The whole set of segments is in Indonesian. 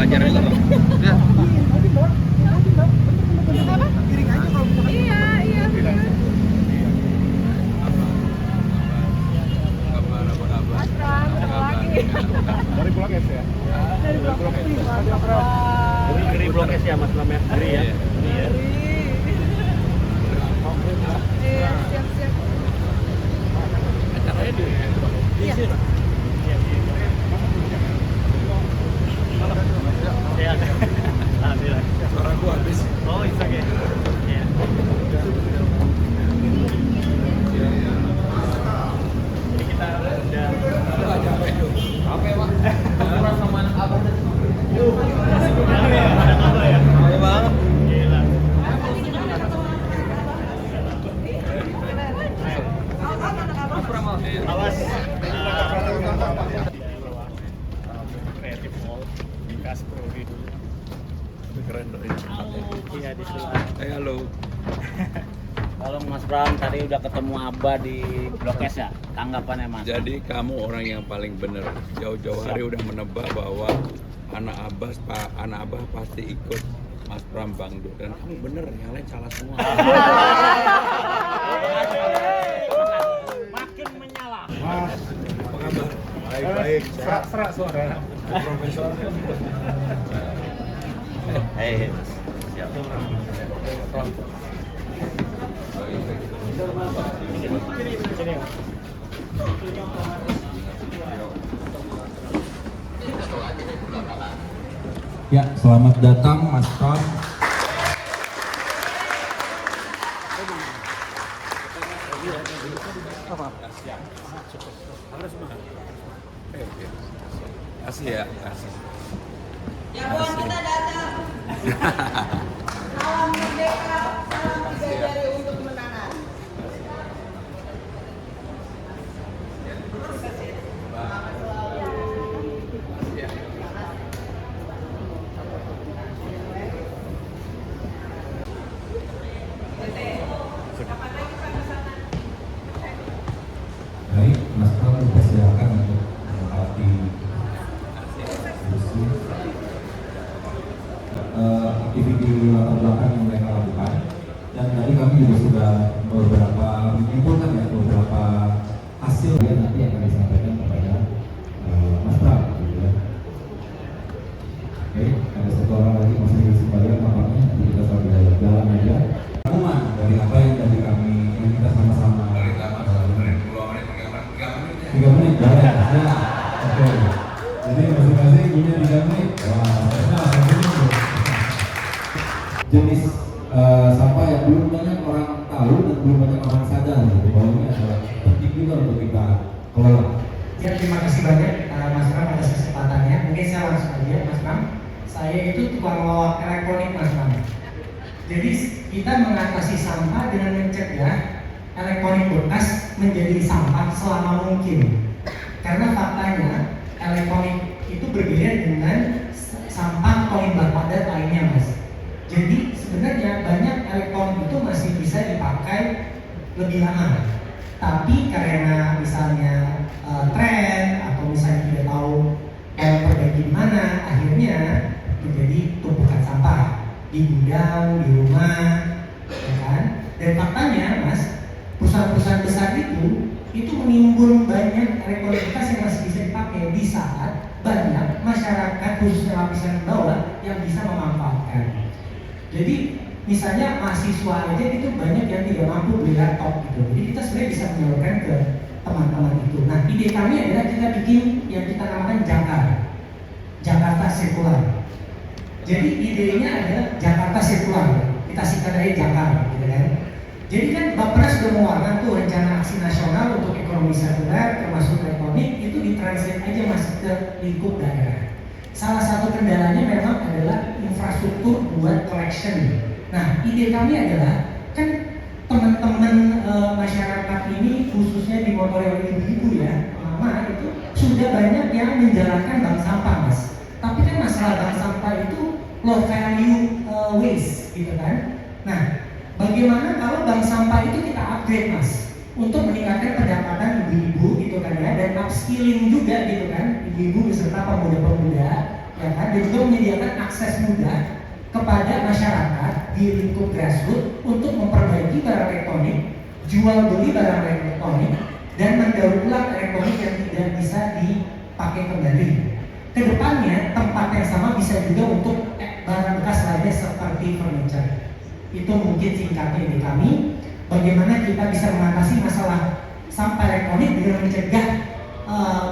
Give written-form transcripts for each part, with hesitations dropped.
belajar itu loh. Ya. Apa? Piring aja kalau misalkan. Iya, iya. Mas Pram, ketemu lagi. Dari Blok S ya? Dari Blok S. Dari Blok S ya Mas Pram ya? Dari ya? Iya. Iya, siap-siap. Acaranya di Iya. Iya. Alhamdulillah. suara gua habis. Oh, it's okay. Iya. Jadi kita udah Apa ya, Pak? Kurang sama anak abang. Ayo bang. Gila. Awas. Kreatif Mall di Kasprodi dulu. Keren dong ini tempatnya. Iya di sebelah. Halo. Kalau Mas Pram tadi udah ketemu Abah di Blok S ya, tanggapannya Mas? Jadi kamu orang yang paling bener. Jauh-jauh hari udah menebak bahwa anak Abah pasti ikut Mas Pram Bang Dur. Dan kamu bener, yang lain salah semua. Makin menyala. Mas, Apa kabar? baik-baik. Serak suara. Profesor. Hei, siap. Sini. Ya, selamat datang Mas Pram. Kasih ya, kasih. Ya Bun, kita datang. Salam merdeka, salam tiga jari untuk kemenangan. Baik, Mas Pram dipersilakan untuk melengkapi diskusi aktiviti latar belakang yang mereka lakukan. Dan tadi kami juga sudah beberapa menyimpulkan ya beberapa hasil yang nanti akan disampaikan kepada Mas Pram, gitu ya. Oke, ada satu orang lagi masih di sekalian nampaknya, nanti kita sambil jalan aja. Rangkuman dari apa yang tadi kami yang kita sama-sama tiga menit boleh ya. Oke. Jadi masing-masing punya 3 menit. Wah, saya langsung dulu. Jenis sampah yang belum banyak orang tahu dan belum banyak orang sadar gitu, bahwa ini adalah penting juga untuk kita kelola. Ya, terima kasih banyak Mas Pram atas kesempatannya. Mungkin saya langsung aja Mas Pram. Saya itu tukang lawak elektronik Mas Pram. Jadi kita mengatasi sampah dengan mencegah elektronik bekas menjadi sampah selama mungkin. Karena faktanya elektronik itu berbeda dengan sampah limbah padat lainnya Mas. Jadi sebenarnya banyak elektronik itu masih bisa dipakai lebih lama. Tapi karena misalnya tren atau misalnya tidak tahu perbaiki di mana, akhirnya menjadi tumpukan sampah di gudang, di rumah, ya kan? Dan faktanya Mas, perusahaan-perusahaan besar itu menimbun banyak elektronik bekas yang masih bisa dipakai di saat banyak masyarakat khususnya lapisan bawah yang bisa memanfaatkan. Jadi misalnya mahasiswa aja itu banyak yang tidak mampu beli laptop gitu. Jadi kita sebenarnya bisa menyalurkan ke teman-teman itu. Nah, ide kami adalah kita bikin yang kita namakan Jakarta Sirkular. Jadi idenya adalah Jakarta Sirkular. Kita singkat aja Jakarta, gitu kan? Jadi kan Bappenas sudah mengeluarkan tuh rencana aksi nasional untuk ekonomi sirkular termasuk elektronik itu ditranslate aja masuk ke lingkup daerah. Salah satu kendalanya memang adalah infrastruktur buat collection. Nah, ide kami adalah kan teman-teman masyarakat ini khususnya di motor yang ibu-ibu ya, mama itu sudah banyak yang menjalankan bank sampah Mas. Tapi kan masalah bank sampah itu low value waste gitu kan. Nah, bagaimana kalau bank sampah itu kita upgrade Mas untuk meningkatkan pendapatan ibu-ibu gitu kan ya, dan upskilling juga gitu kan ibu-ibu beserta pemuda-pemuda ya kan, dan juga menyediakan akses mudah kepada masyarakat di lingkup grassroots untuk memperbaiki barang elektronik, jual beli barang elektronik, dan mendaur ulang elektronik yang tidak bisa dipakai kembali. Kedepannya tempat yang sama bisa juga untuk barang bekas lainnya seperti furniture. Itu mungkin singkatnya dari kami. Bagaimana kita bisa mengatasi masalah sampah elektronik dengan mencegah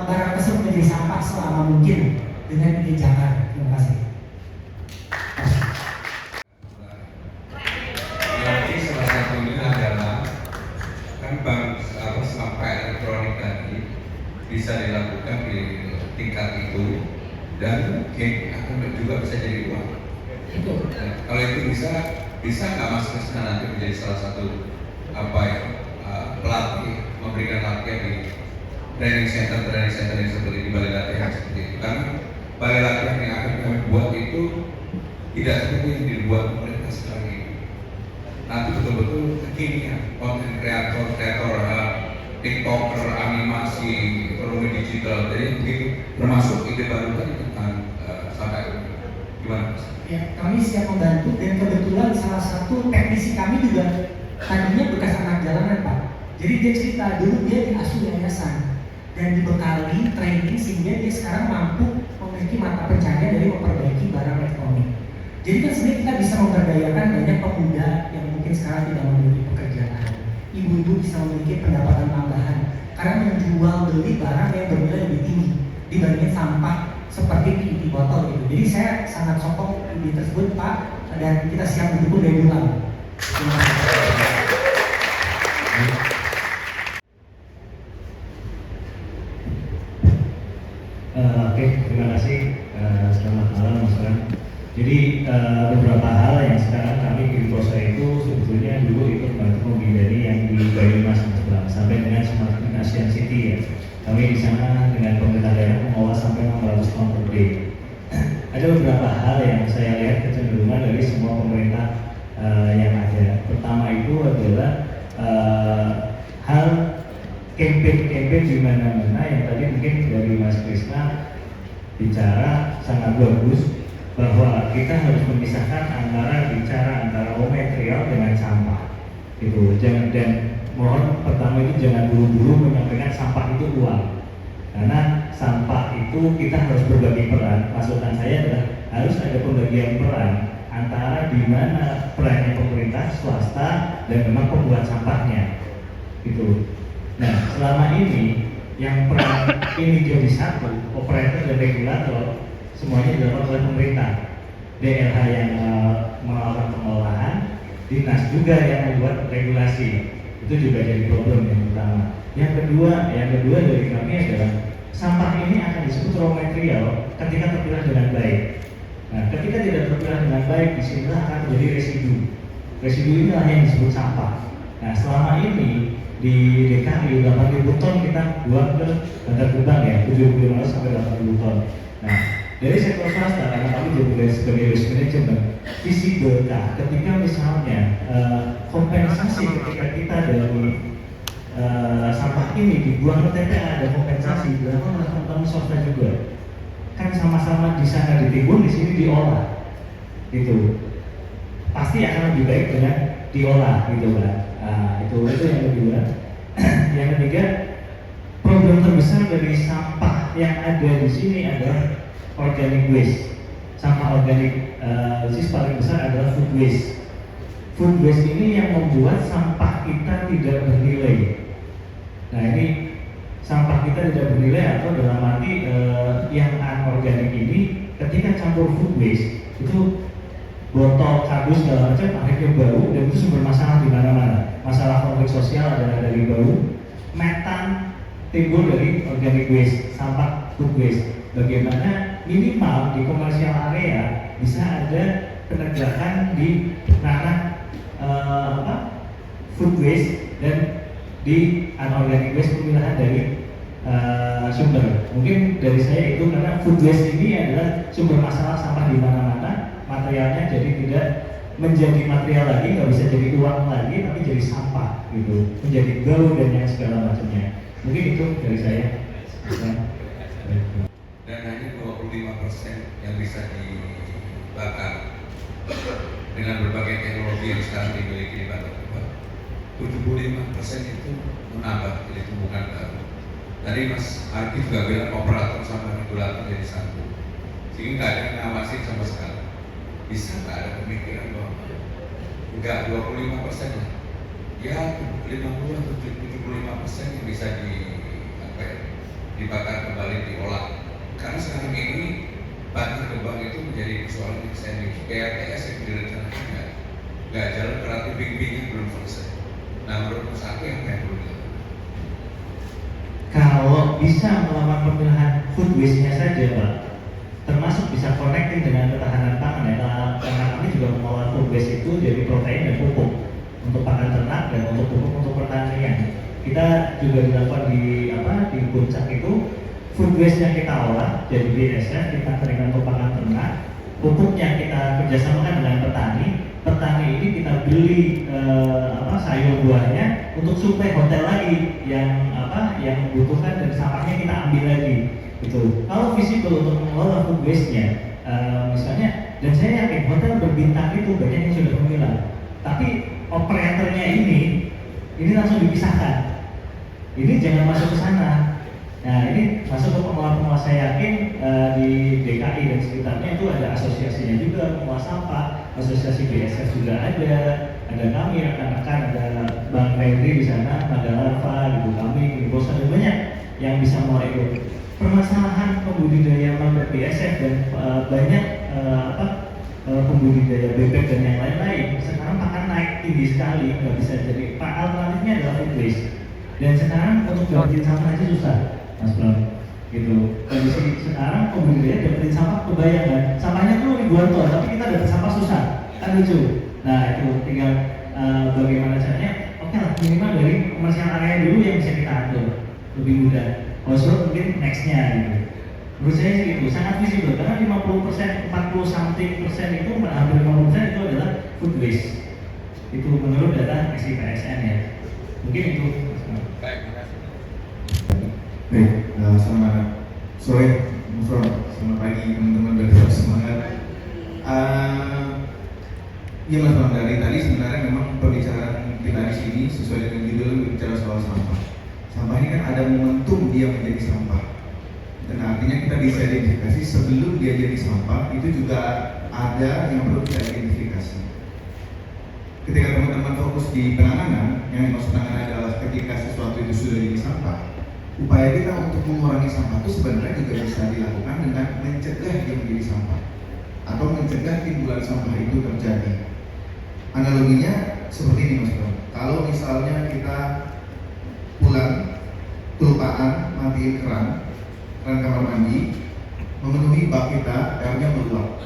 barang tersebut menjadi sampah selama mungkin dengan kebijakan. Terima kasih. Jadi salah satunya adalah kan sampah elektronik tadi bisa dilakukan di tingkat itu dan mungkin akan juga bisa jadi uang. Nah, kalau itu bisa nggak Mas Krisna nanti menjadi salah satu pelatih, memberikan latihan di training center yang seperti di balai latihan seperti itu, karena balai latihan yang akan kami buat itu tidak seperti yang dibuat pemerintah sekarang ini. Nanti betul-betul kekinian, konten kreator, tiktoker, animasi, ekonomi digital, jadi mungkin termasuk ide baru tadi tentang sampai gimana Mas? Ya, kami siap membantu dan kebetulan salah satu teknisi kami juga tadinya bekas anak jalanan Pak. Jadi dia cerita dulu dia diasuh yayasan dan dibekali training sehingga dia sekarang mampu memiliki mata pencaharian dari memperbaiki barang elektronik. Jadi kan sebenarnya kita bisa memberdayakan banyak pemuda yang mungkin sekarang tidak memiliki pekerjaan. Ibu-ibu bisa memiliki pendapatan tambahan karena menjual beli barang yang bernilai lebih tinggi dibandingin sampah seperti PET botol gitu. Jadi saya sangat sokong ide tersebut Pak, dan kita siap mendukung dari dulu. Terima kasih. Oke, terima kasih. Selamat malam Mas Ram. Jadi beberapa hal yang sekarang kami di Prosa itu sebetulnya dulu ikut membantu membidani yang di Banyumas Mas Ram sampai dengan Smart Asian City ya. Kami di sana dengan pemerintah daerah mengolah sampai 600 ton per day. Ada beberapa hal yang saya lihat kecenderungan dari semua pemerintah yang ada. Pertama itu adalah hal campaign di mana-mana yang tadi mungkin dari Mas Krisna bicara sangat bagus bahwa kita harus memisahkan antara raw material dengan sampah. Gitu. Dan mohon pertama itu jangan buru-buru menyampaikan sampah itu uang. Karena sampah itu kita harus berbagi peran. Maksudnya saya adalah harus ada pembagian peran antara di mana perannya pemerintah, swasta, dan memang pembuat sampahnya. Gitu. Nah, selama ini yang peran ini jadi satu, operator dan regulator semuanya dilakukan oleh pemerintah. DLH yang melakukan pengolahan, dinas juga yang membuat regulasi. Itu juga jadi problem yang pertama. Yang kedua dari kami adalah sampah ini akan disebut raw material ketika terpilah dengan baik. Nah, ketika tidak terpilah dengan baik, disinilah akan menjadi residu. Residu inilah yang disebut sampah. Nah, selama ini di DKI 8.000 ton kita buang ke Bantar Gebang ya, 75 sampai 80 ton. Nah, dari sektor swasta karena kami juga sebagai risk management, visi berkah ketika misalnya kompensasi ketika kita dari sampah ini dibuang ke TPA ada kompensasi dilakukan oleh teman-teman swasta juga. Kan sama-sama di sana ditimbun, di sini diolah, gitu. Pasti akan lebih baik dengan diolah, gitu kan. Nah, itu yang kedua. Yang ketiga, problem terbesar dari sampah yang ada di sini adalah organic waste. Sampah organik, paling besar adalah food waste. Food waste ini yang membuat sampah kita tidak bernilai. Nah, ini sampah kita tidak bernilai atau dalam arti yang anorganik ini ketika campur food waste itu botol, kardus segala macam akhirnya bau dan itu sumber masalah di mana-mana. Masalah konflik sosial adalah dari bau, metan timbul dari organic waste, sampah food waste. Bagaimana minimal di komersial area bisa ada penegakan di ranah food waste dan di anorganic waste pemilahan dari sumber. Mungkin dari saya itu karena food waste ini adalah sumber masalah sampah di mana-mana, materialnya jadi tidak menjadi material lagi, nggak bisa jadi uang lagi, tapi jadi sampah gitu, menjadi bau dan yang segala macamnya. Mungkin itu dari saya. Dan hanya 25% yang bakar dengan berbagai teknologi yang sekarang dimiliki di Batam, 75% itu menambah jadi tumbukan baru. Tadi Mas Arki juga bilang operator sama regulator jadi satu, sehingga nggak ada yang ngawasin sama sekali. Bisa nggak ada pemikiran bahwa nggak 25% lah, ya 50 atau 75% yang bisa dibakar kembali, diolah. Karena sekarang ini bahan kembang itu menjadi persoalan yang serius. PRTS yang direncanakan nggak jalan karena tubing-tubingnya belum selesai. Nah, menurut Mas Arki apa yang perlu dilakukan? Kalau bisa melakukan pemilahan food waste-nya saja, Pak, termasuk bisa connecting dengan ketahanan pangan ya, karena kami juga mengolah food waste itu jadi protein dan pupuk untuk pakan ternak dan untuk pupuk untuk pertanian. Kita juga dilakukan di puncak itu food waste yang kita olah jadi BSF, kita keringkan untuk pakan ternak, pupuknya kita kerjasamakan dengan petani ini kita beli sayur buahnya untuk suplai hotel lagi yang membutuhkan, dan sampahnya kita ambil lagi gitu. Kalau visible untuk mengelola food waste-nya, misalnya, dan saya yakin hotel berbintang itu banyak yang sudah memilah, tapi operatornya ini langsung dipisahkan. Ini jangan masuk ke sana. Nah, ini masuk ke pengelola. Saya yakin di DKI dan sekitarnya itu ada asosiasinya juga, pengelola sampah, asosiasi BSF juga ada kami rekan-rekan, ada Bang Henry di sana, ada Larva, gitu, kami, bos, ada banyak yang bisa mulai ikut. Permasalahan pembudidaya mangrove BSF dan banyak pembudidaya bebek dan yang lain-lain sekarang pakan naik tinggi sekali, nggak bisa jadi. Alternatifnya adalah food waste, dan sekarang untuk dapetin sampah aja susah, Mas Bram, gitu. Kondisi sekarang pembudidaya dapetin sampah, kebayang kan? Sampahnya tuh ribuan ton, tapi kita dapet sampah susah, kan lucu. Nah, itu tinggal bagaimana caranya. Oke lah, minimal dari komersial area dulu yang bisa kita atur lebih mudah. Kalau mungkin nextnya gitu. Menurut saya sih itu sangat visible, karena 50%, 40 something persen itu, hampir 50% itu adalah food waste. Itu menurut data SIPSN ya. Mungkin itu. Baik, terima kasih. Baik, selamat sore, selamat pagi teman-teman dari semangat. Ya Mas Bang, dari tadi sebenarnya memang pembicaraan kita di sini sesuai dengan judul bicara soal sampah. Sampah ini kan ada momentum dia menjadi sampah, dan artinya kita bisa identifikasi sebelum dia jadi sampah itu juga ada yang perlu kita identifikasi. Ketika teman-teman fokus di penanganan, yang dimaksud penanganan adalah ketika sesuatu itu sudah jadi sampah, upaya kita untuk mengurangi sampah itu sebenarnya juga bisa dilakukan dengan mencegah dia menjadi sampah atau mencegah timbulan sampah itu terjadi. Analoginya seperti ini Mas Bro. Kalau misalnya kita pulang, kelupaan, matiin keran kamar mandi, memenuhi bak kita, airnya meluap.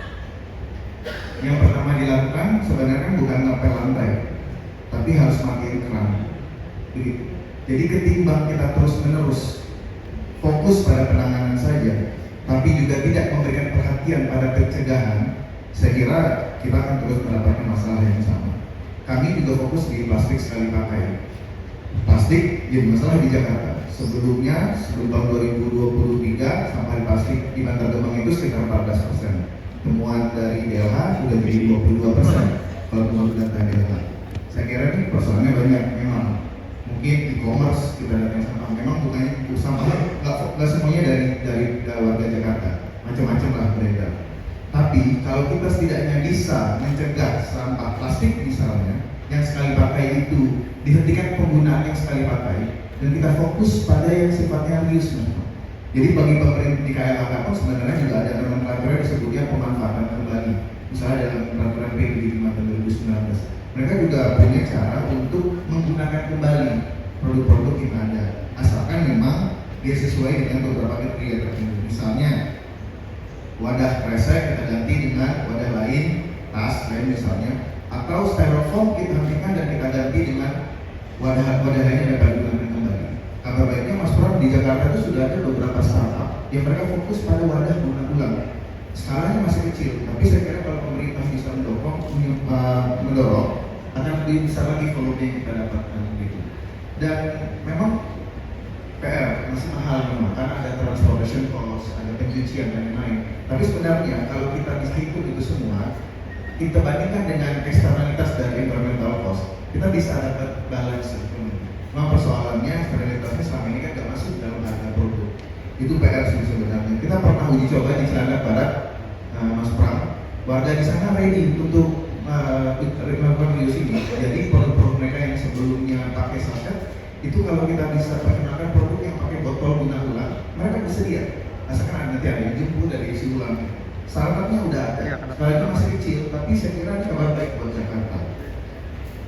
Yang pertama dilakukan sebenarnya bukan ngepel lantai, tapi harus matiin keran. Begitu. Jadi ketimbang kita terus-menerus fokus pada penanganan saja, tapi juga tidak memberikan perhatian pada pencegahan, saya kira kita akan terus mendapatkan masalah yang sama. Kami juga fokus di plastik sekali pakai. Plastik jadi masalah di Jakarta. Sebelum tahun 2023 sampah plastik di Bantar Gebang itu sekitar 14%. Temuan dari DLH sudah jadi 22% kalau menurut data DLH. Saya kira ini persoalannya banyak memang. Mungkin e-commerce kita datang sampah, memang bukan sampahnya nggak semuanya dari warga Jakarta, macam-macam lah beredar. Tapi kalau kita setidaknya bisa mencegah sampah plastik misalnya yang sekali pakai itu dihentikan penggunaan yang sekali pakai, dan kita fokus pada yang sifatnya reuse. Jadi bagi pemerintah di KLHK pun sebenarnya juga ada nomenklatur yang disebutnya pemanfaatan kembali. Misalnya dalam peraturan PB 5 tahun 2019, mereka juga punya cara untuk menggunakan kembali produk-produk yang ada, asalkan memang dia sesuai dengan beberapa kriteria tertentu. Misalnya wadah kresek kita ganti dengan wadah lain, tas lain misalnya, atau styrofoam kita hentikan dan kita ganti dengan wadah lain yang dapat digunakan kembali. Kabar baiknya Mas Pram, di Jakarta itu sudah ada beberapa startup yang mereka fokus pada wadah guna ulang. Skalanya masih kecil, tapi saya kira kalau pemerintah bisa mendorong akan lebih besar lagi volume yang kita dapatkan begitu. Dan memang PR masih mahal memang, karena ada transportation cost, ada pencucian dan lain-lain. Tapi sebenarnya kalau kita bisa ikut itu semua, kita bandingkan dengan eksternalitas dari environmental cost, kita bisa dapat balance. Memang persoalannya eksternalitasnya selama ini kan nggak masuk dalam harga produk. Itu PR sih sebenarnya. Kita pernah uji coba di Cilandak Barat, Mas Pram. Warga di sana ready untuk melakukan reuse ini. Jadi produk-produk mereka yang sebelumnya pakai saset, itu kalau kita bisa perkenalkan produk yang pakai botol guna ulang, mereka bersedia. Asalkan nanti ada yang jemput dari isi ulang. Startupnya udah ada, startupnya masih kecil, tapi saya kira ini kabar baik buat Jakarta.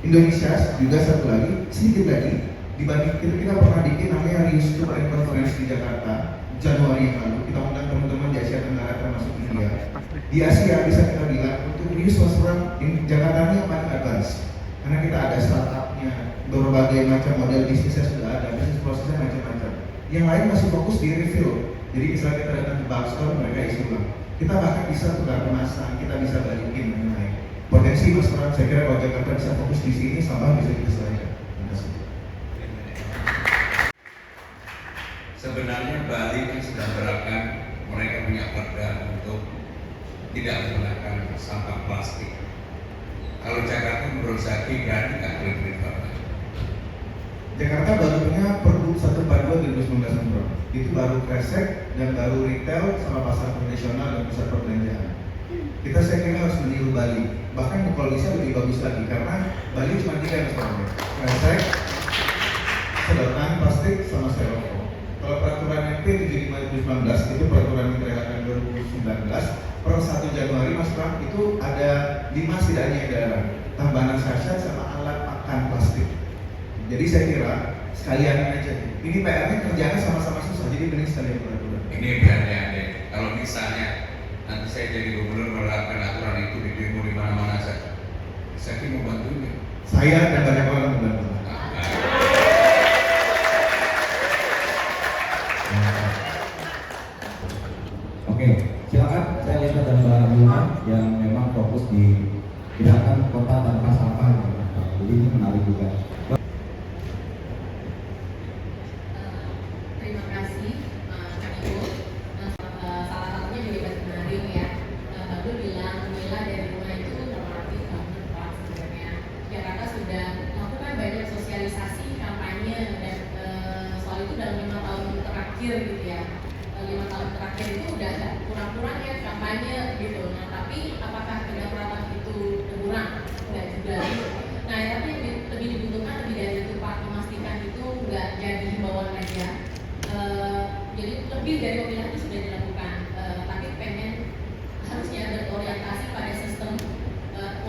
Indonesia juga satu lagi, sedikit lagi, dibanding kita pernah bikin namanya Reuse to Earth Conference di Jakarta Januari yang lalu. Kita undang teman-teman di Asia Tenggara termasuk India. Di Asia bisa kita bilang untuk reuse restaurant di Jakarta ini yang paling advance, karena kita ada startupnya, berbagai macam model bisnisnya sudah ada, bisnis prosesnya macam-macam. Yang lain masih fokus di refill. Jadi misalnya kita datang ke Bakstore, mereka isi ulang. Kita bahkan bisa tukar kemasan, kita bisa balikin dan lain. Potensi restoran, saya kira kalau Jakarta bisa fokus di sini, sampah bisa diselesaikan. Terima kasih. Sebenarnya Bali kan sedang menerapkan, mereka punya perda untuk tidak menggunakan sampah plastik. Kalau Jakarta menurut saya berani nggak boleh perda? Jakarta baru punya Pergub 142 2019 itu baru kresek dan baru retail sama pasar tradisional dan pusat perbelanjaan. Kita saya kira harus meniru Bali, bahkan kalau bisa lebih bagus lagi karena Bali cuma 3 yang sebenarnya, kresek, sedotan plastik sama styrofoam. Kalau peraturan MP 75 2019 itu peraturan Menteri Agama 2019 per 1 Januari Mas Pram itu ada 5 setidaknya edaran, tambahan sachet sama alat makan plastik. Jadi saya kira sekalian aja. Ini PR-nya kerjanya sama-sama susah, jadi mending sekalian peraturan. Ini berani-berani. Kalau misalnya nanti saya jadi gubernur menerapkan aturan itu di demo di mana-mana saya mau bantunya. Saya dan banyak orang membantu. Oke, silakan saya lihat ada Mbak Yuna yang memang fokus di gerakan kota tanpa sampah. Jadi ini menarik juga. Terima kasih, Kak Ibu. Salah satunya juga Mas Mario ya. Baru bilang Mila dari rumah itu relatif tepat sebenarnya. Jakarta sudah melakukan banyak sosialisasi, kampanye dan soal itu dalam 5 tahun terakhir gitu ya. 5 tahun terakhir itu udah kurang-kurang ya kampanye gitu. Nah tapi apakah kedapatan itu berkurang? Enggak juga. Nah tapi yang lebih dibutuhkan lebih dari itu Pak, memastikan itu enggak jadi himbauan aja. Jadi lebih dari pemilihan itu sudah dilakukan, tapi pengen harusnya berorientasi pada sistem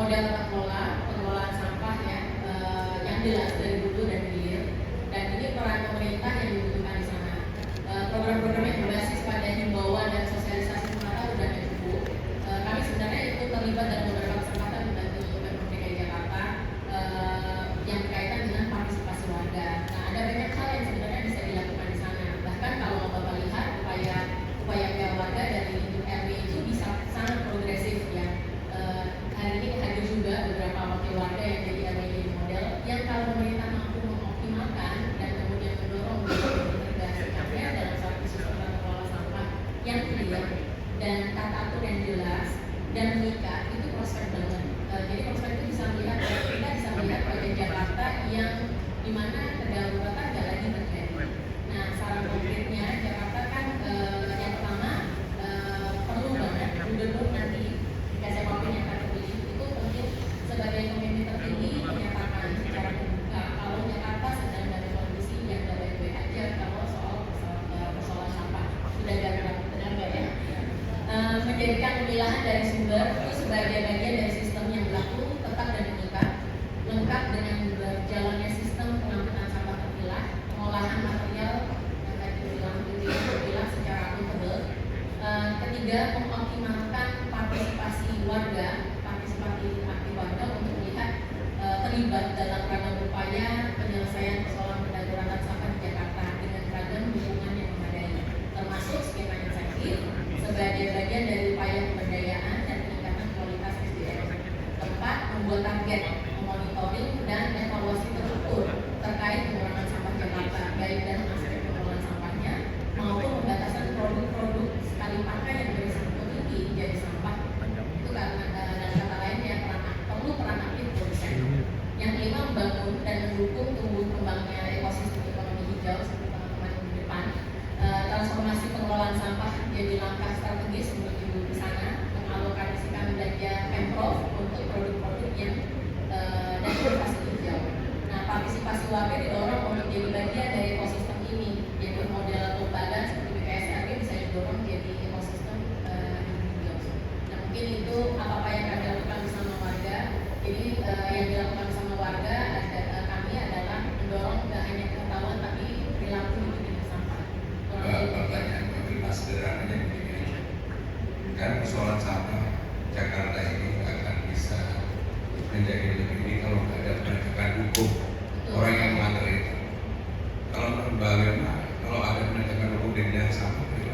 model tata kelola pengelolaan sampah ya, yang jelas dari hulu dan hilir, dan ini peran pemerintah yang dibutuhkan di sana. Program-program yang berbasis pada himbauan dan sosialisasi semata sudah cukup. Kami sebenarnya itu terlibat dalam beberapa kesempatan membantu Pemprov DKI Jakarta yang berkaitan dengan partisipasi warga. Nah ada banyak hal yang sebenarnya bisa dilakukan di sana. Bahkan kalau Bapak lihat upaya warga dari lingkup RW itu bisa sangat progresif ya. Hari ini hadir juga beberapa wakil warga yang jadi RW jadi model yang kalau pemerintah mampu mengoptimalkan dan kemudian mendorong integrasikannya dalam suatu sistem tata kelola sampah yang clear dan tata atur yang jelas dan mengikat, itu prospek banget. Jadi prospek itu bisa melihat, kita bisa melihat wajah Jakarta yang dimana kedaruratan nggak lagi terjadi. Nah, saran konkretnya Jakarta kan yang pertama perlu banget gubernur nanti jika siapapun yang akan terpilih itu mungkin sebagai pemimpin tertinggi menyatakan secara terbuka kalau Jakarta sedang dalam kondisi yang gak baik-baik aja kalau soal persoalan sampah sudah darurat, benar nggak ya? Menjadikan pemilahan dari sumber itu sebagai bagian dari sistem yang berlaku tetap dan mengikat, lengkap dengan berjalannya sistem pengangkutan sampah terpilah, pengolahan material yang tadi dibilang secara akuntabel. Ketiga, mengoptimalkan partisipasi warga, partisipasi aktif warga untuk melihat terlibat dalam ragam upaya penyelesaian persoalan kedaruratan sampah di Jakarta dengan ragam dukungan yang memadai, termasuk skema insentif sebagai bagian dari upaya pemberdayaan dan peningkatan kualitas SDM. Keempat, membuat target, memonitoring dan evaluasi terukur terkait pengurangan sampah Jakarta, baik dalam aspek pengelolaan sampahnya maupun pembatasan produk-produk sekali pakai yang berisiko tinggi jadi sampah. Itu karena dalam kata lainnya warga didorong untuk jadi bagian dari ekosistem ini. Jadi model lembaga seperti BKSRG bisa didorong jadi ekosistem bios. Nah mungkin itu apa yang kami lakukan bersama warga. Jadi yang dilakukan bersama warga kami adalah mendorong tidak hanya pengetahuan tapi perilaku hidup dengan sampah. Pertanyaan mas sederhananya begini, kan persoalan sampah Jakarta ini akan bisa menjadi lebih ini kalau ada penegakan hukum orang yang melanggar itu. Kalau menurut Mbak Wilma, kalau ada penegakan hukum di bidang sampah, itu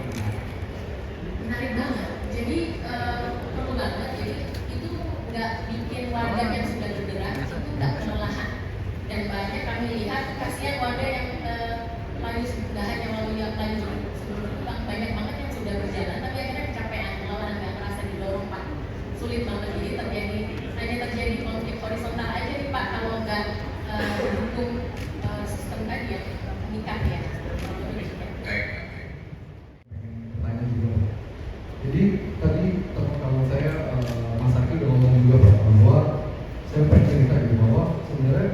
menarik banget. Jadi perlu banget. Jadi itu nggak bikin warga yang sudah bergerak itu nggak kelelahan. Dan banyak kami lihat kasihan warga yang laju nggak hanya melalui yang laju sebelum itu banyak banget yang sudah berjalan tapi akhirnya kecapean melawan nggak merasa didorong Pak. Sulit banget. Jadi hanya terjadi konflik horizontal aja nih Pak kalau nggak mendukung sistem tadi yang mengikat ya. Pertanyaan juga. Jadi tadi kalau saya Mas Aki udah ngomong juga Pak, bahwa saya pengen cerita gitu bahwa sebenarnya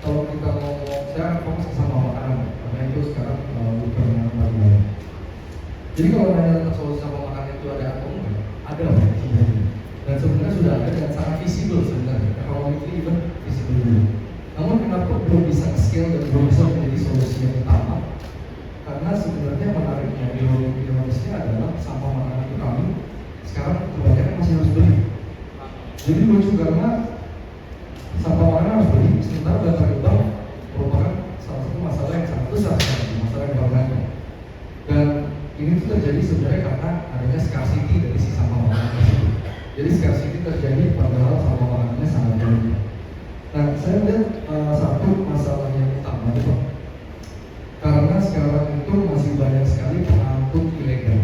kalau kita ngomong, saya fokus ke sampah makanan karena itu sekarang bukan bagian. Jadi kalau nanya tentang solusi sampah makanan itu ada atau enggak, ada Pak sebenarnya. Dan sebenarnya sudah ada dan sangat visible sebenarnya. Economically even visible dulu. Namun kenapa belum bisa scale dan belum bisa menjadi solusi yang utama? Karena sebenarnya menariknya di Indonesia adalah sampah makanan itu kami sekarang kebanyakan masih harus beli. Jadi lucu karena sampah makanan harus beli, sementara data bank merupakan salah satu masalah yang sangat besar, masalah yang banyak. Dan ini tuh terjadi sebenarnya karena adanya scarcity dari si sampah makanan tersebut. Jadi scarcity terjadi padahal sampah makanannya sangat banyak. Nah, saya lihat satu masalah yang utama itu Pak. Karena sekarang itu masih banyak sekali pengangkut ilegal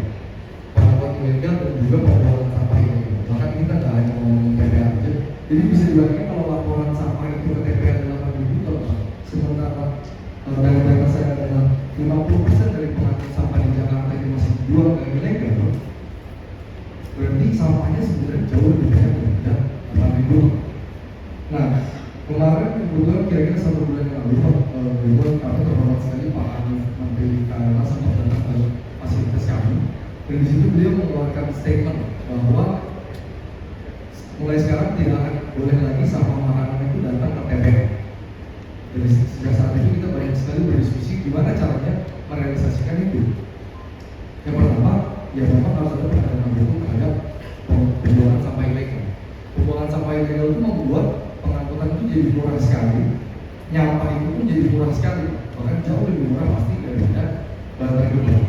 dan juga pembuangan sampah ilegal. Bahkan kita nggak hanya ngomongin TPA aja. Jadi bisa dibayangkan kalau laporan sampah itu ke TPA adalah 8 juta, sementara dari data saya adalah 50% dari pengangkut sampah di Jakarta itu masih dijual dengan ilegal. Berarti sampahnya sebenarnya jauh lebih banyak daripada 8 ribu. Nah, kemarin kebetulan kira-kira 1 bulan yang lalu kami terhormat sekali Pak Hanif Menteri KLA sempat datang ke fasilitas kami. Dan di situ beliau mengeluarkan statement bahwa mulai sekarang tidak akan boleh lagi sampah makanan itu datang ke TPA. Jadi sejak saat itu kita banyak sekali berdiskusi gimana caranya merealisasikan itu. Yang pertama, ya memang harus ada penegakan hukum terhadap pembuangan sampah ilegal. Pembuangan sampah ilegal itu membuat pengangkutan itu jadi murah sekali, nyampah itu pun jadi murah sekali, bahkan jauh lebih murah pasti daripada bahan gedung.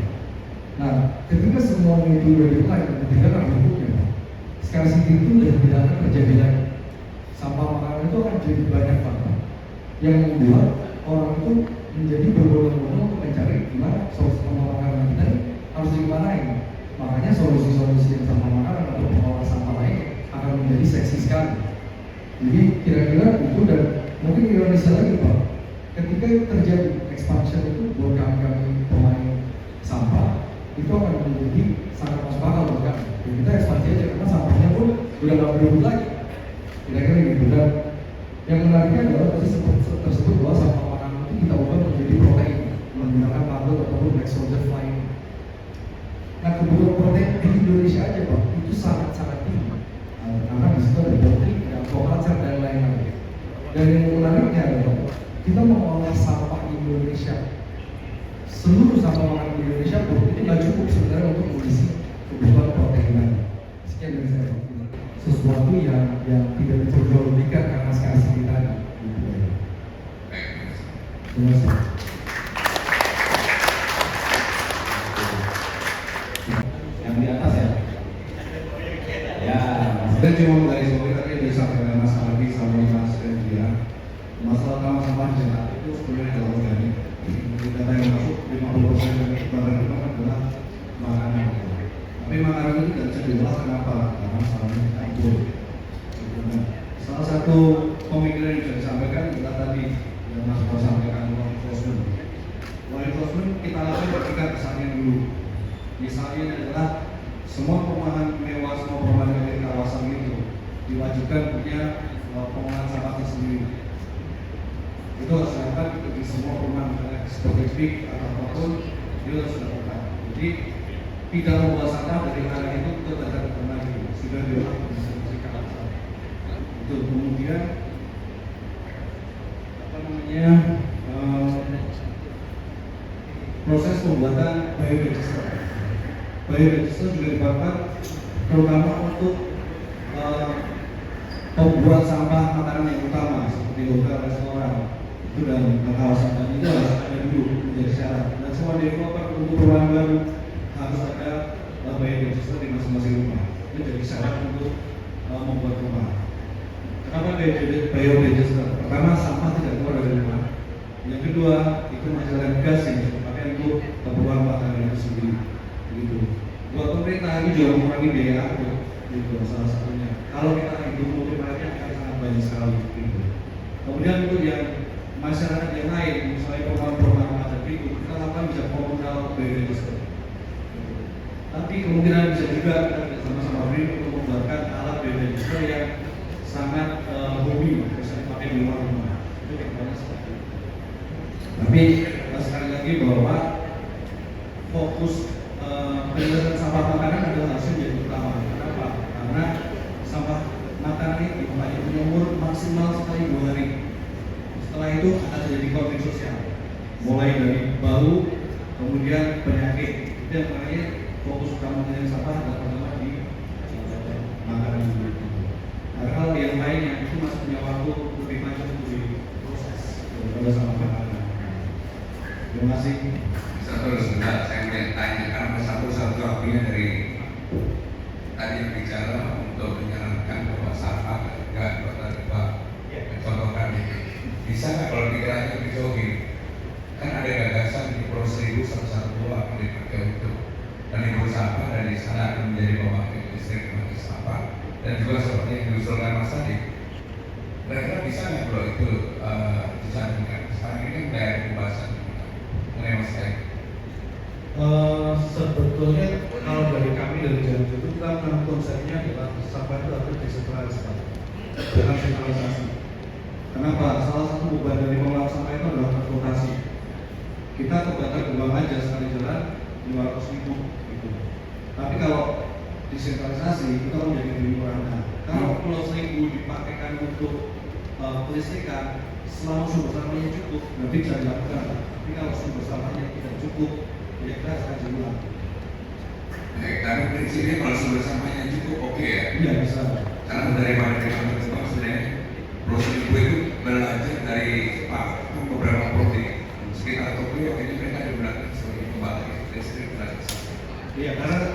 Nah, ketika semuanya itu udah dimulai dan ketika ada hukumnya, scarcity itu udah tidak akan terjadi lagi. Sampah makanan itu akan jadi banyak banget yang membuat orang itu menjadi berbondong-bondong untuk mencari gimana solusi sampah makanan kita harus dimanain. Makanya solusi-solusi yang sampah makanan atau pengelolaan sampah lain akan menjadi seksi sekali. Jadi kira-kira itu dan mungkin Indonesia lagi Pak, ketika terjadi expansion itu buat kami pemain sampah itu akan menjadi sangat masuk akal buat kami. Jadi kita ekspansi aja karena sampahnya pun udah nggak berebut lagi. Kira-kira gitu. Dan yang menariknya adalah tadi tersebut bahwa sampah makanan itu kita ubah menjadi protein menggunakan maggot ataupun black soldier flying. Nah kebutuhan protein di Indonesia aja Pak itu sangat-sangat tinggi. Karena di situ ada protein, ada aquaculture dan lain-lain. Dan yang menariknya adalah kita mengolah sampah di Indonesia, seluruh sampah makanan di Indonesia pun itu nggak cukup sebenarnya untuk mengisi kebutuhan protein. Sekian dari saya. Sesuatu yang tidak diperjualbelikan karena scarcity tadi. Terima kasih. Yang di atas ya. Ya, saya cuma dari sore tadi yang disampaikan Mas Aldi sama Mas Dia. Masalah utama sampah di Jakarta itu sebenarnya adalah organik. Data yang masuk 50% dari barang itu adalah makanan. Tapi makanan itu tidak bisa diolah kenapa? Karena salahnya campur. Salah satu pemikiran yang bisa disampaikan adalah tadi yang Mas Bro sampaikan law enforcement. Law enforcement kita lakukan ketika kesannya dulu. Misalnya adalah semua perumahan mewah, semua perumahan di kawasan itu diwajibkan punya pengolahan sampah tersendiri. itu harus dilakukan di semua perumahan seperti PIK atau apapun itu harus dilakukan. Jadi tidak membawa sampah dari area itu ke tempat lagi sudah dilakukan distribusikan sampah. Itu kemudian apa namanya proses pembuatan bioregister. Bioregister juga dipakai terutama untuk pembuat sampah makanan yang utama seperti hotel, restoran itu dan kawasan dan itu harus ada dulu menjadi syarat. Dan semua developer untuk perumahan baru harus ada bioregister di masing-masing rumah. Itu jadi syarat untuk membuat rumah. Kenapa bioregister? Pertama, sampah tidak keluar dari rumah. Yang kedua, itu menghasilkan gas yang dipakai untuk keperluan makanan itu sendiri. Gitu. Buat pemerintah ini juga mengurangi biaya angkut, gitu salah satunya. Kalau kita hidup multiplier akan sangat banyak sekali. Gitu. Kemudian untuk yang masyarakat yang lain, misalnya perumahan-perumahan padat itu, kita lakukan bisa komunal bioregister. Gitu. Tapi kemungkinan bisa juga kita sama-sama beri untuk membuatkan alat bioregister yang sangat hobi, bisa dipakai di luar rumah. Itu yang banyak seperti itu. Tapi sekali lagi bahwa fokus penyelesaian sampah makanan adalah hasil yang utama. Kenapa? Karena sampah makanan itu hanya punya umur maksimal sekali 2 hari. Setelah itu akan terjadi konflik sosial, mulai dari bau, kemudian penyakit. Itu yang makanya fokus utama penyelesaian sampah adalah pertama di makanan itu. Karena kalau yang lainnya itu masih punya waktu lebih panjang untuk diproses daripada sampah makanan. Terima kasih. Satu sebentar saya ingin tanyakan satu apinya dari tadi yang bicara untuk menyarankan bahwa sampah enggak contohkan itu bisa nggak kalau pikirannya lebih jauh gini, kan ada gagasan di Pulau Seribu satu akan dipakai untuk menimbul sampah dan di sana akan menjadi pembangkit listrik pembangkit sampah dan juga seperti yang diusulkan Mas Adi. Kira-kira bisa nggak kalau itu dicantumkan? Sekarang ini kan daerah pembahasan mengenai Mas Adi. Sebetulnya kalau dari kami dari Jalan Juru kita memang konsepnya adalah sampah itu harus desentralisasi, bukan sentralisasi. Kenapa? Salah satu beban dari pengelola sampah itu adalah transportasi. Kita terbakar gerbang aja sekali jalan 500.000 gitu. Tapi kalau desentralisasi kita menjadi lebih murah. Kalau Pulau Seribu dipakaikan untuk kelistrikan, selama sumber sampahnya cukup, berarti bisa dilakukan. Tapi kalau sumber sampahnya tidak cukup, ya kita akan jenuh. Karena prinsipnya kalau sumber sampahnya cukup oke ya. Iya bisa. Karena daripada kita sebenarnya Pulau Seribu itu belajar dari beberapa proyek sekitar Tokyo ini mereka digunakan sebagai pembangkit listrik tenaga surya. Iya karena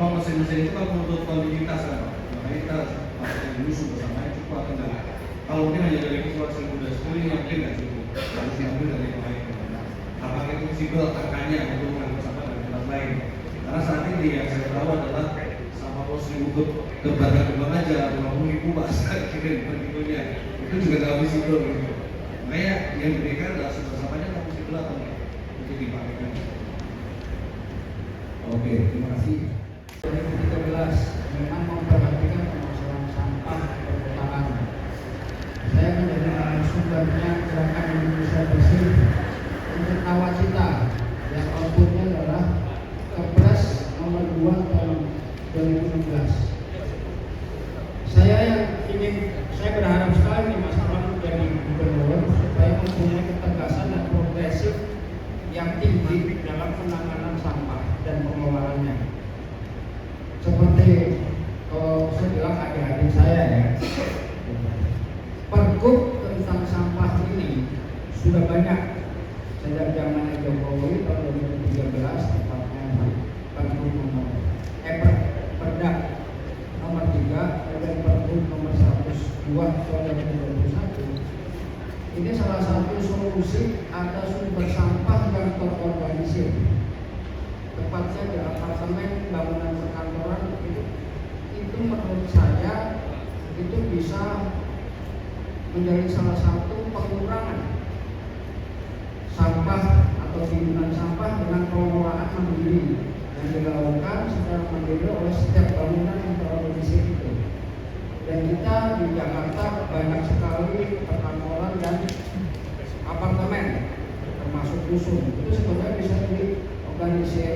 mesin-mesin itu kan untuk validitas kan. Makanya kita pakai dulu sumber sampahnya cukup atau enggak. Kalau mungkin hanya dari Pulau Seribu dan Sepuluh mungkin nggak cukup. Harus diambil dari yang lain. Apakah itu visible angkanya untuk mengangkut sampah dari tempat lain? Karena saat ini yang saya tahu adalah sampah Pulau Seribu ke Bandar Gebang aja 50.000 Pak saat kirim per kilonya. Itu juga nggak visible gitu. Makanya yang diberikan adalah sumber sampahnya nggak visible atau enggak untuk dipakai. Oke, terima kasih. 2013 memang memperhatikan permasalahan sampah perkotaan. Saya menjadi narasumbernya gerakan Indonesia Bersih untuk Nawacita yang outputnya adalah Kepres nomor 2 tahun 2016. Saya berharap sekali Mas Alam menjadi gubernur supaya mempunyai ketegasan dan progresif yang tinggi dalam penanganan sampah dan pengelolaannya. Seperti saya bilang adik-adik saya ya, Pergub tentang sampah ini sudah banyak sejak zaman Jokowi tahun 2013 tepatnya Pergub nomor Perda nomor 3 dan Pergub nomor 102 tahun 2021. Ini salah satu solusi atas sumber sampah yang terorganisir. Tepatnya di apartemen, bangunan perkantoran itu menurut saya itu bisa menjadi salah satu pengurangan sampah atau timbunan sampah dengan pengelolaan mandiri yang dilakukan secara mandiri oleh setiap bangunan yang terorganisir itu. Dan kita di Jakarta banyak sekali perkantoran dan dusun-dusun itu sebenarnya bisa diorganisir.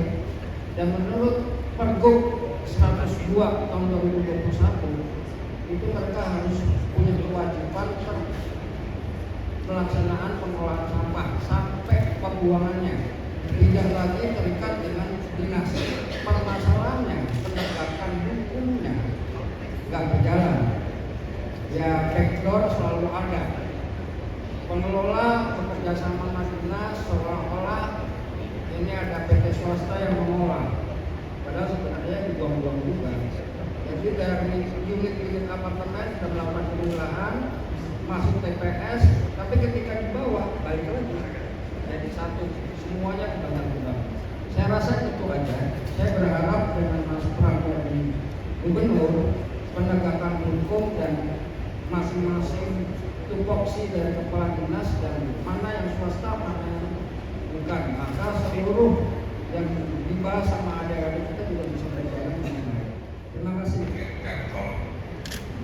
Dan menurut Pergub 102 tahun 2021 itu mereka harus punya kewajiban pelaksanaan pengolahan sampah sampai pembuangannya, tidak lagi terikat dengan dinas. Permasalahannya penegakan hukumnya nggak berjalan, ya backdoor selalu ada. Pengelola bekerja sama dengan dinas seolah-olah ini ada PT swasta yang mengolah, padahal sebenarnya dibuang-buang juga. Jadi dari unit-unit apartemen sudah melakukan pemilahan, masuk TPS, tapi ketika dibawa balik lagi jadi satu, semuanya kebakar-bakar. Saya rasa itu aja. Saya berharap dengan Mas Pram dari Gubernur, penegakan hukum dan masing-masing tupoksi dari kepala dinas dan mana yang swasta, mana yang bukan, maka seluruh yang dibahas sama adik-adik kita juga bisa berjalan dengan baik. Terima kasih.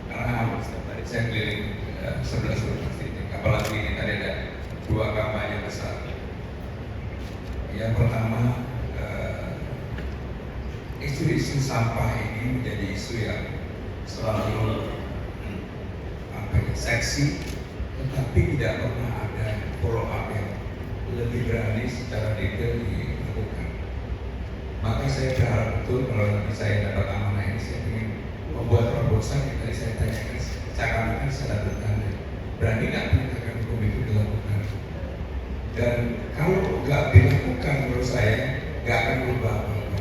Karena saya keliling 11 titik, apalagi ini tadi ada 2 kampanye besar. Yang pertama, isu-isu sampah ini menjadi isu yang selalu seksi, tetapi tidak pernah ada follow up yang lebih berani secara detail dilakukan. Maka saya berharap betul kalau nanti saya dapat amanah ini, saya ingin membuat terobosan yang tadi saya tanyakan, seakan-akan saya lakukan. Berani nggak penegakan hukum itu dilakukan? Dan kalau nggak dilakukan, menurut saya nggak akan berubah apa-apa.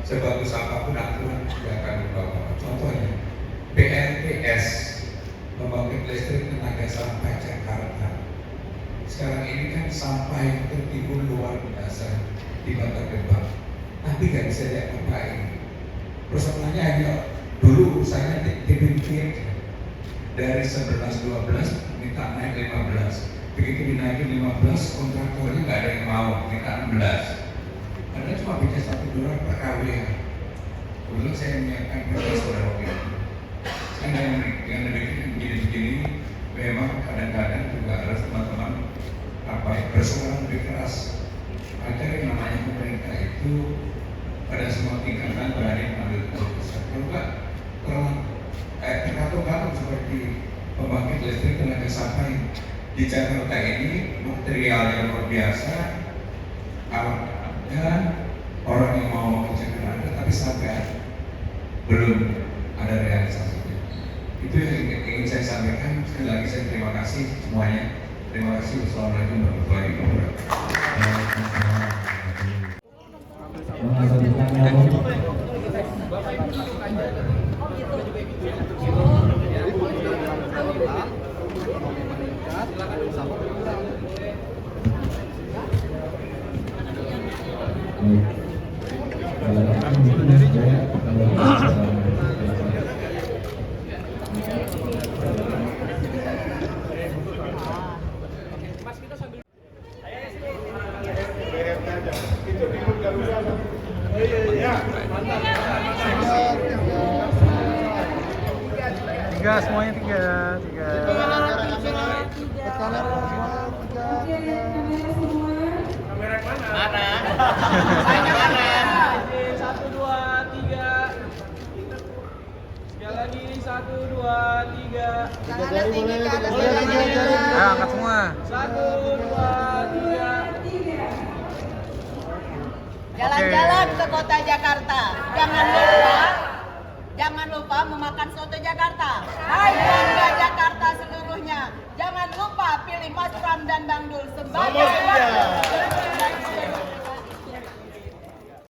Sebagus apapun aturan nggak akan berubah apa-apa. Contohnya PLTS, pembangkit listrik tenaga sampah Jakarta. Sekarang ini kan sampah yang tertimbun luar biasa di Bantar Gebang, tapi nggak bisa diapa-apain. Persoalannya hanya dulu urusannya dibikin dari 11-12 minta naik 15. Begitu dinaikin 15, kontraktornya nggak ada yang mau, minta 16. Karena cuma beda $1 per KW. Dulu saya menyiapkan kertas saudara waktu itu. Saya yang bikin begini-begini, memang kadang-kadang juga harus teman-teman bersuara lebih keras agar yang namanya pemerintah itu pada semua tingkatan berani mengambil keputusan. Kalau enggak terkatung-katung seperti pembangkit listrik tenaga sampah di Jakarta ini, material yang luar biasa, alat dan orang yang mau mengerjakan ada, tapi sampai belum ada realisasinya. Itu yang ingin saya sampaikan. Sekali lagi saya terima kasih semuanya. Terima kasih. Wassalamualaikum warahmatullahi wabarakatuh. Tiga, semuanya tiga. Mana? Satu, dua, tiga. Sekali lagi, 1, 2, 3. Tangannya tinggi ke atas. Ayo angkat semua. 1, 2, 3. Jalan-jalan ke kota Jakarta. Jangan lupa memakan soto Jakarta. Hai warga Jakarta seluruhnya. Jangan lupa pilih Mas Pram dan Bang Dul sebagai